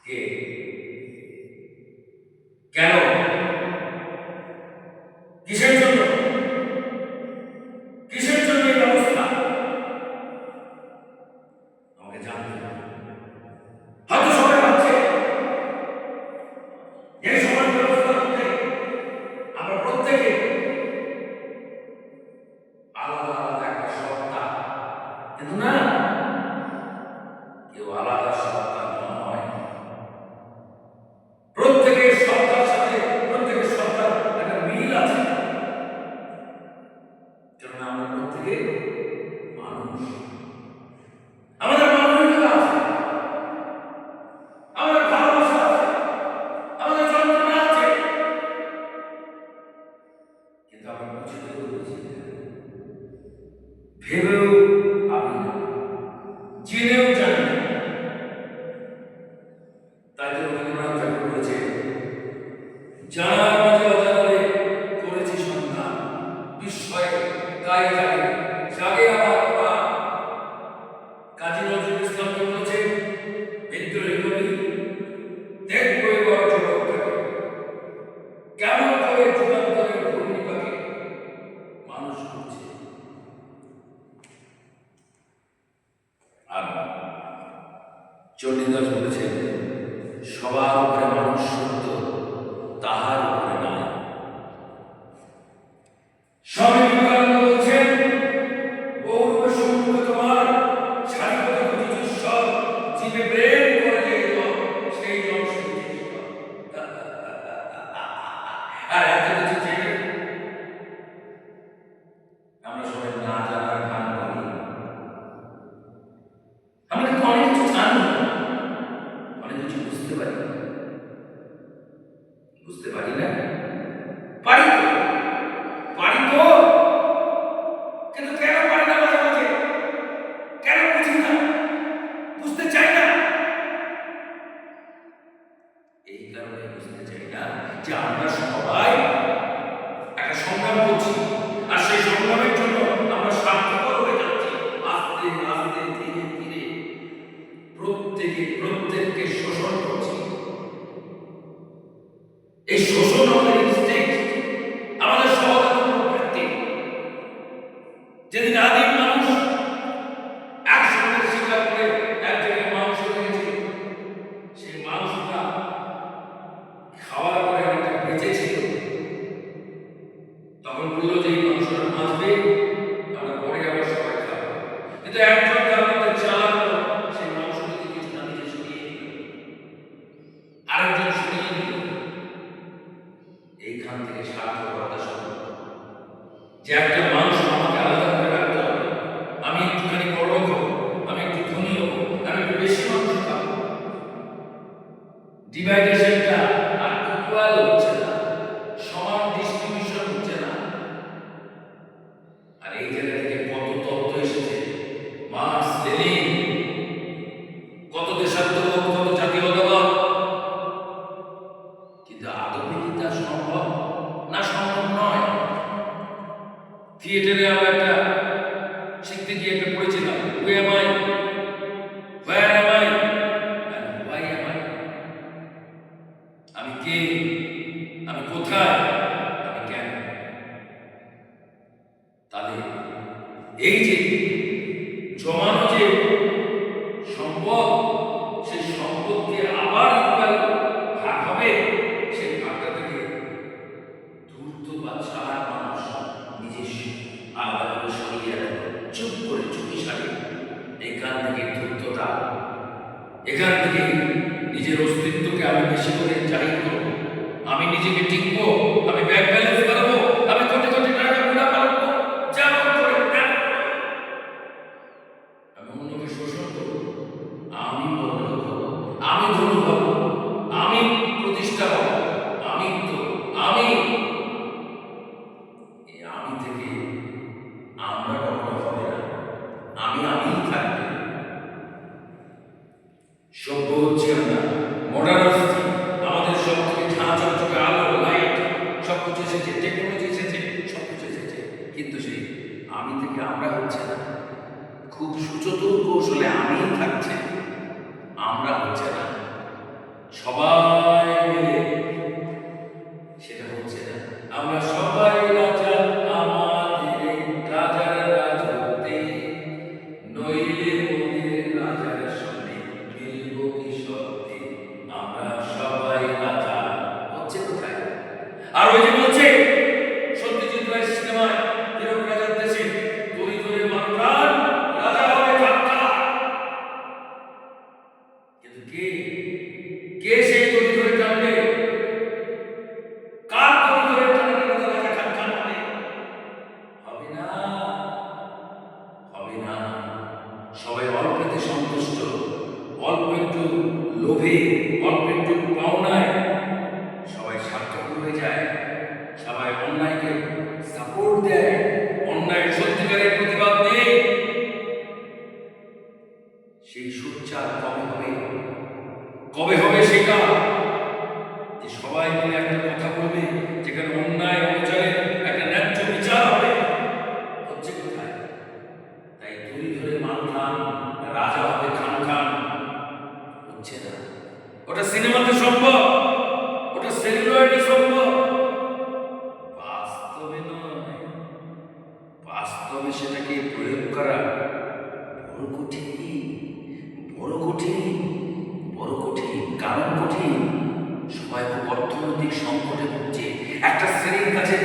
কে? কেন? কিসের জন্য? কিসের জন্য এই ব্যবস্থা? আমাকে জানতে হবে। হয়তো সবাই ভাবছে এই সমাজ ব্যবস্থার মধ্যে আমরা প্রত্যেকে আলাদা আলাদা একটা সত্তা, কিন্তু না, কেউ আলাদা সত্তা নয়। প্রত্যেকের সত্তার সাথে প্রত্যেকের সত্তার একটা মিল আছে, কারণ আমরা প্রত্যেকে মানুষ। আমাদের মানবিকতা আছে, আমাদের ভালোবাসা আছে, আমাদের যন্ত্রণা আছে, কিন্তু আমরা বুঝতেও বুঝি না, ভেবেও ভাবি না, জেনেও জানি না। তাই তো রবীন্দ্রনাথ ঠাকুর বলেছে, জানার মাঝে অজানারে করেছি সন্ধান, বিস্ময়ে তাই জাগে জাগে আমার প্রাণ। কাজী নজরুল ইসলাম বলেছে, বিদ্রোহী কবি, দেখবো এবার যুবকটাকে কেমন করে যুগান্তরের ঘূর্ণিপাকে মানুষ করছে। আর চণ্ডীদাস বলেছেন, সবার উপরে মানুষ সত্য, তাহার উপরে নাই। স্বামী বিবেকানন্দ বলছেন, গৌরবের সম্মুখে তোমার স্বাধীনতা বুঝিযুৎসব, জীবে প্রেম করে যে জন, সেই জন সুচিৎসব। আর এত কিছু জেনে আমরা সবাই না জানার ভান করি। আমরা কিন্তু অনেক কিছু জানি, অনেক কিছু বুঝতে পারি না। বুঝতে পারি না, পারি তো, পারি তো, কিন্তু কেন পারি না মাঝে মাঝে? কেন বুঝি না, বুঝতে চাই না? এই কারণে বুঝতে চাই না যে আমরা সবাই একটা সংগ্রাম করছি, আর সেই সংগ্রামের জন্য আমরা স্বার্থপর হয়ে যাচ্ছি। আস্তে আস্তে ধীরে ধীরে প্রত্যেকে প্রত্যেককে শোষণ করছি। এই শোষণ আমাদের ইনস্টিংক্ট, আমাদের সহজাত প্রবৃত্তি। যেদিন আদিম মানুষ একসঙ্গে শিকার করে এক জায়গায় মাংস রেখেছিল, সেই মাংসটা খাওয়ার পরে অনেকটা বেঁচে ছিল, তখন বললো যে এই মাংসটা বাঁচবে, আমরা পরে আবার সবাই খাবো। কিন্তু একজন তার মধ্যে চালাক লোক সেই মাংস থেকে কিছুটা নিজে সরিয়ে দিল, আরেকজন সরিয়ে দিল। এইখান থেকে স্বার্থপরতা শুরু, যে একটা মাংস আমাকে আলাদা করে রাখতে হবে, আমি একটুখানি বড় হবো, আমি একটু ধনী হবো, আমি একটু বেশি মাংস খাবো। ডিভাইডেশনটা আর ইকুয়াল হচ্ছে না, সমান ডিস্ট্রিবিউশন হচ্ছে না। আর এই জায়গা থেকে কত তত্ত্ব এসেছে, মার্কস, লেনিন, কত দেশাত্মবোধ, কত জাতীয়তাবাদ, কিন্তু আদপে কি তা সম্ভব? না, সম্ভব নয়। থিয়েটারে আমরা একটা শিখতে গিয়ে একটা পড়েছিলাম, who am I, where am I, and why am I. আমি কে, আমি কোথায়, আমি কেন? তাহলে এই যে জমানো যে সম্পদ, সেই সম্পদকে আবার ইকুয়াল ভাগ হবে, সেই ভাগটা থেকে ধূর্ত বা চালাক মানুষ নিজের আলাদা করে সরিয়ে রাখে, চুপ করে চুপি সারে। এখান থেকে ধূর্ততা, এখান থেকে নিজের অস্তিত্বকে আমি বেশি করে জাহির করবো, আমি নিজেকে টিকবো, আমি ব্যাংক ব্যালেন্স বাড়াবো, আমি কোটি কোটি টাকা মুনাফা রাখবো, যেমন করে তেমন করে। আমি অন্যকে শোষণ করবো, আমি বড়লোক হবো, আমি ধনী হবো, আমি প্রতিষ্ঠা হবো, আমি তো আমি। এই আমি থেকে আমরা কখনো হবে না, আমি আমিই থাকবে। সভ্য হচ্ছে আমরা, মডার্ন হচ্ছি, আমাদের সব থেকে ঝাঁ চকচকে আলো, লাইট, সবকিছু এসেছে বাস্তবে সেটাকে প্রয়োগ করা বড় কঠিন, বড় কঠিন, বড় কঠিন। কারণ কঠিন, সবাই খুব অর্থনৈতিক সংকটে ভুগছে। একটা শ্রেণীর কাছে